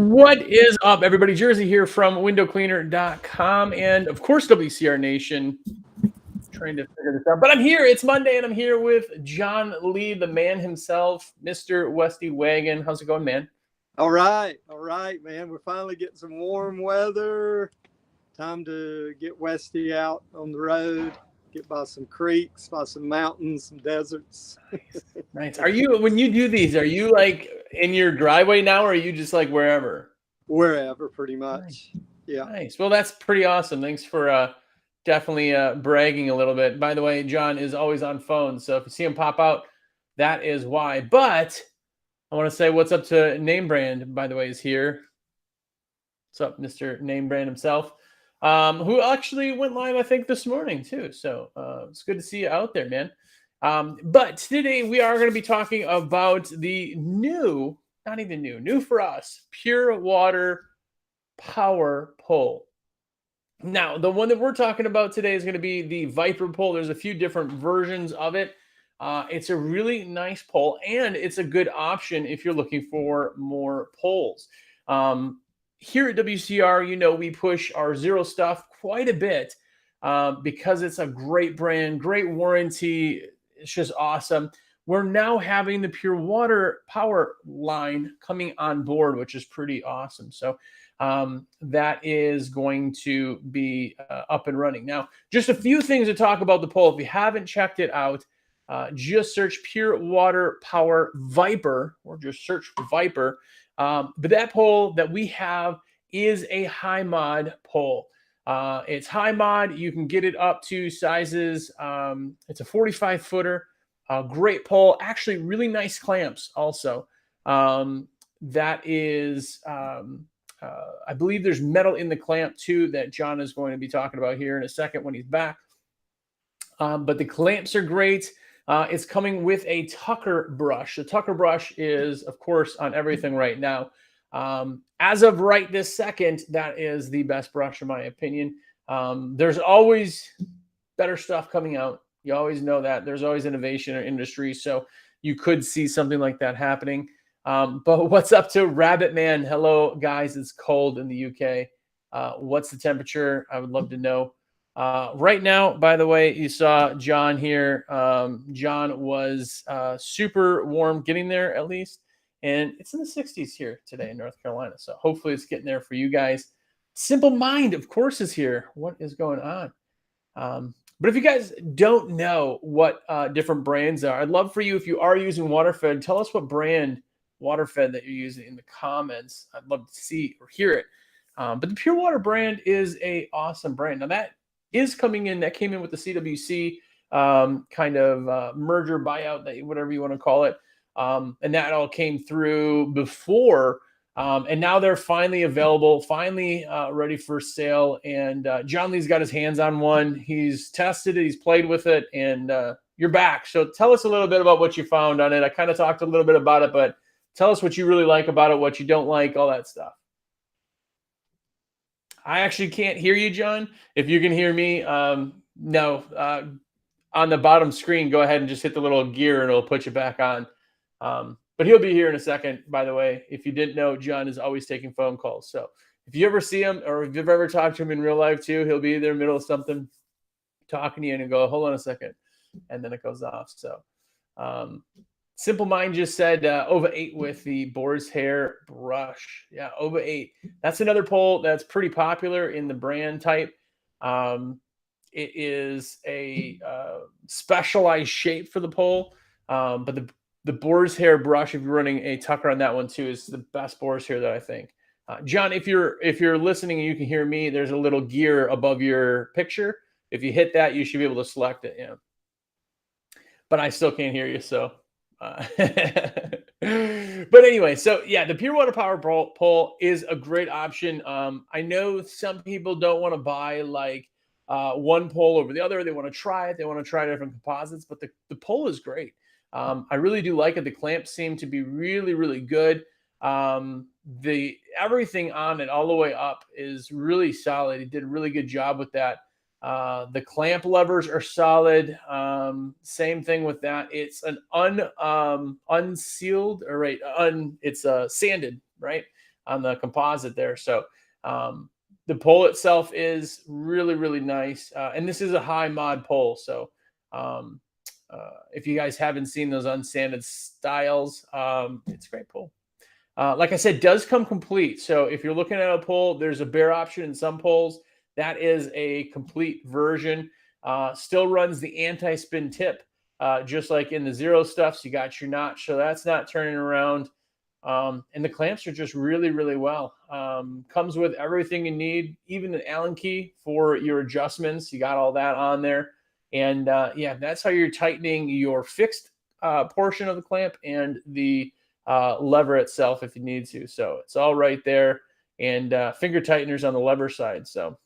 What is up, everybody? Jersey here from windowcleaner.com and, of course, WCR Nation. Trying to figure this out. But I'm here. It's Monday, and I'm here with John Lee, the man himself, Mr. Westy Wagon. How's it going, man? All right, man. We're finally getting some warm weather. Time to get Westy out on the road, get by some creeks, by some mountains, some deserts. Nice. When you do these, are you like in your driveway now, or are you just like wherever? Wherever, pretty much. Nice. Yeah. Nice. Well, that's pretty awesome. Thanks for definitely bragging a little bit. By the way, John is always on phone, so if you see him pop out, that is why. But I want to say what's up to Name Brand, by the way, is here. What's up, Mr. Name Brand himself, who actually went live, I think, this morning, too. So it's good to see you out there, man. But today we are going to be talking about the new, not even new for us, Pure Water Power Pole. Now, the one that we're talking about today is going to be the Viper pole. There's a few different versions of it. It's a really nice pole, and it's a good option if you're looking for more poles. Here at WCR, we push our zero stuff quite a bit because it's a great brand, great warranty. It's just awesome. We're now having the Pure Water Power line coming on board, which is pretty awesome. So that is going to be up and running. Now, just a few things to talk about the pole. If you haven't checked it out, just search Pure Water Power Viper, or just search Viper. But that pole that we have is a high mod pole. It's high mod. You can get it up to sizes. It's a 45 footer. Great pole. Actually, really nice clamps also. That is, I believe there's metal in the clamp too that John is going to be talking about here in a second when he's back. But the clamps are great. It's coming with a Tucker brush. The Tucker brush is, of course, on everything right now. As of right this second, that is the best brush in my opinion. There's always better stuff coming out. You always know that. There's always innovation in industry, so you could see something like that happening. But what's up to Rabbit Man? Hello, guys. It's cold in the UK. What's the temperature? I would love to know. Right now, by the way, you saw John here. John was super warm, getting there at least. And it's in the 60s here today in North Carolina. So hopefully it's getting there for you guys. Simple Mind, of course, is here. What is going on? But if you guys don't know what different brands are, I'd love for you, if you are using WaterFed, tell us what brand WaterFed that you're using in the comments. I'd love to see or hear it. But the Pure Water brand is a awesome brand. Now that is coming in. That came in with the CWC kind of merger buyout, whatever you want to call it. And that all came through before. And now they're finally available, finally ready for sale. And John Lee's got his hands on one. He's tested it. He's played with it. And you're back. So tell us a little bit about what you found on it. I kind of talked a little bit about it, but tell us what you really like about it, what you don't like, all that stuff. I actually can't hear you, John. If you can hear me, no. On the bottom screen, go ahead and just hit the little gear and it'll put you back on. But he'll be here in a second, by the way. If you didn't know, John is always taking phone calls. So if you ever see him or if you've ever talked to him in real life too, he'll be there in the middle of something, talking to you and go, hold on a second. And then it goes off. So Simple Mind just said OVA 8 with the boar's hair brush. Yeah, OVA 8. That's another pole that's pretty popular in the brand type. It is a specialized shape for the pole, but the boar's hair brush, if you're running a Tucker on that one too, is the best boar's hair that I think. John, if you're listening and you can hear me, there's a little gear above your picture. If you hit that, you should be able to select it. Yeah, but I still can't hear you, so. But anyway, so yeah, the Pure Water Power pole is a great option. I know some people don't want to buy like one pole over the other. They want to try it. They want to try different composites, but the pole is great. I really do like it. The clamps seem to be really, really good. The everything on it all the way up is really solid. He did a really good job with that. The clamp levers are solid. Same thing with that. It's an unsealed, or right, it's sanded, right? the composite there. So the pole itself is really, really nice. And this is a high mod pole. So if you guys haven't seen those unsanded styles, it's a great pole. Like I said, does come complete. So if you're looking at a pole, there's a bare option in some poles. That is a complete version. Still runs the anti-spin tip, just like in the Zero stuff. So you got your notch, so that's not turning around. And the clamps are just really, really well. Comes with everything you need, even an Allen key for your adjustments. You got all that on there. And yeah, that's how you're tightening your fixed portion of the clamp and the lever itself if you need to. So it's all right there. And finger tighteners on the lever side. So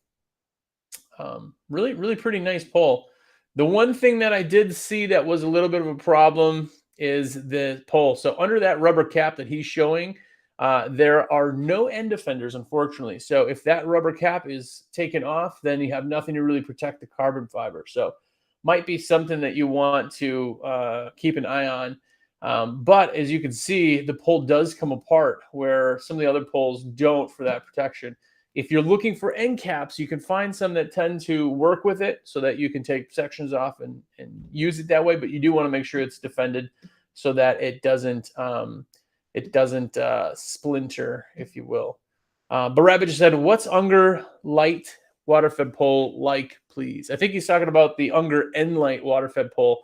really, really pretty nice pole. The one thing that I did see that was a little bit of a problem is the pole. So under that rubber cap that he's showing, there are no end defenders, unfortunately. So if that rubber cap is taken off, then you have nothing to really protect the carbon fiber. So might be something that you want to keep an eye on. But as you can see, the pole does come apart where some of the other poles don't for that protection. If you're looking for end caps, you can find some that tend to work with it so that you can take sections off and use it that way. But you do want to make sure it's defended so that it doesn't splinter, if you will. But Rabbit just said, "What's Unger Light water-fed pole like, please?" I think he's talking about the Unger N-Light water-fed pole.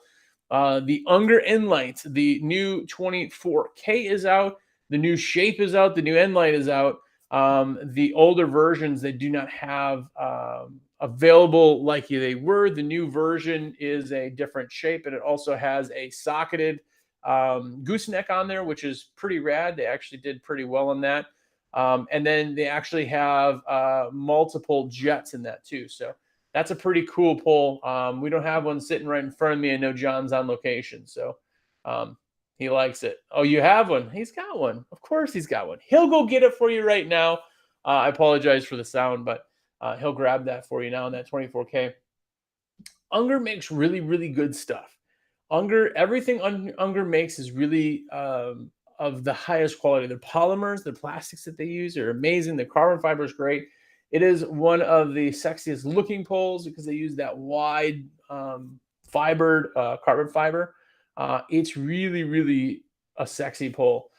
The Unger N-Light, the new 24K is out. The new shape is out. The new N-Light is out. The older versions they do not have available like they were. The new version is a different shape, and it also has a socketed gooseneck on there, which is pretty rad. They actually did pretty well on that. And then they actually have multiple jets in that too. So that's a pretty cool pole. We don't have one sitting right in front of me. I know John's on location, so he likes it. Oh, you have one? He's got one. Of course he's got one. He'll go get it for you right now. I apologize for the sound, but he'll grab that for you now in that 24K. Unger makes really, really good stuff. Everything Unger makes is really of the highest quality. Their polymers, their plastics that they use are amazing. The carbon fiber is great. It is one of the sexiest looking poles because they use that wide fibered carbon fiber. It's really, really a sexy pole.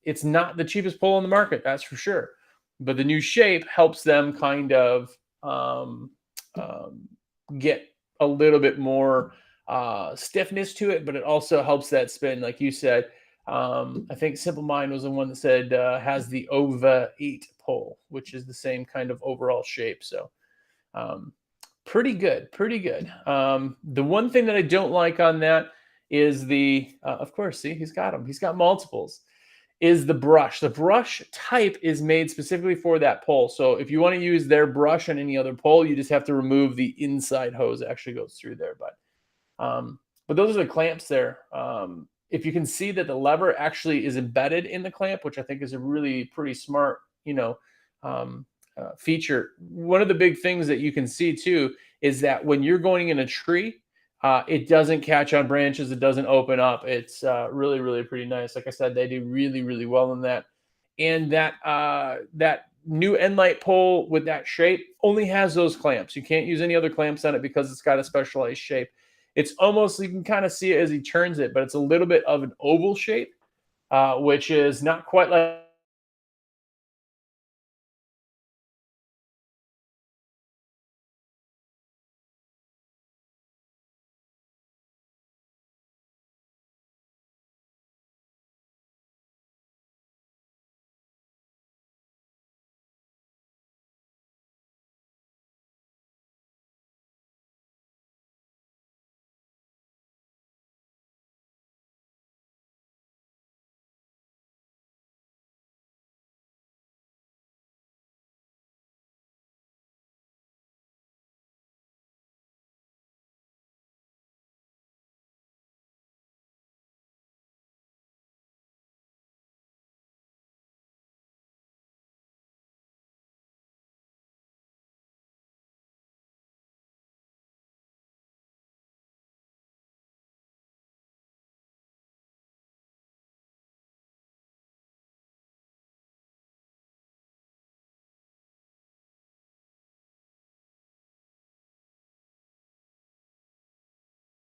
It's not the cheapest pole on the market, that's for sure. But the new shape helps them kind of get a little bit more stiffness to it, but it also helps that spin, like you said. I think Simple Mind was the one that said has the OVA 8 pole, which is the same kind of overall shape. So pretty good, pretty good. The one thing that I don't like on that is the, of course, see, he's got them. He's got multiples. Is the brush. The brush type is made specifically for that pole. So if you want to use their brush on any other pole, you just have to remove the inside hose that actually goes through there. But those are the clamps there. If you can see that the lever actually is embedded in the clamp, which I think is a really pretty smart, feature. One of the big things that you can see too is that when you're going in a tree, it doesn't catch on branches. It doesn't open up. It's really, really pretty nice. Like I said, they do really, really well in that. And that new N-Light pole with that shape only has those clamps. You can't use any other clamps on it because it's got a specialized shape. It's almost, you can kind of see it as he turns it, but it's a little bit of an oval shape, which is not quite like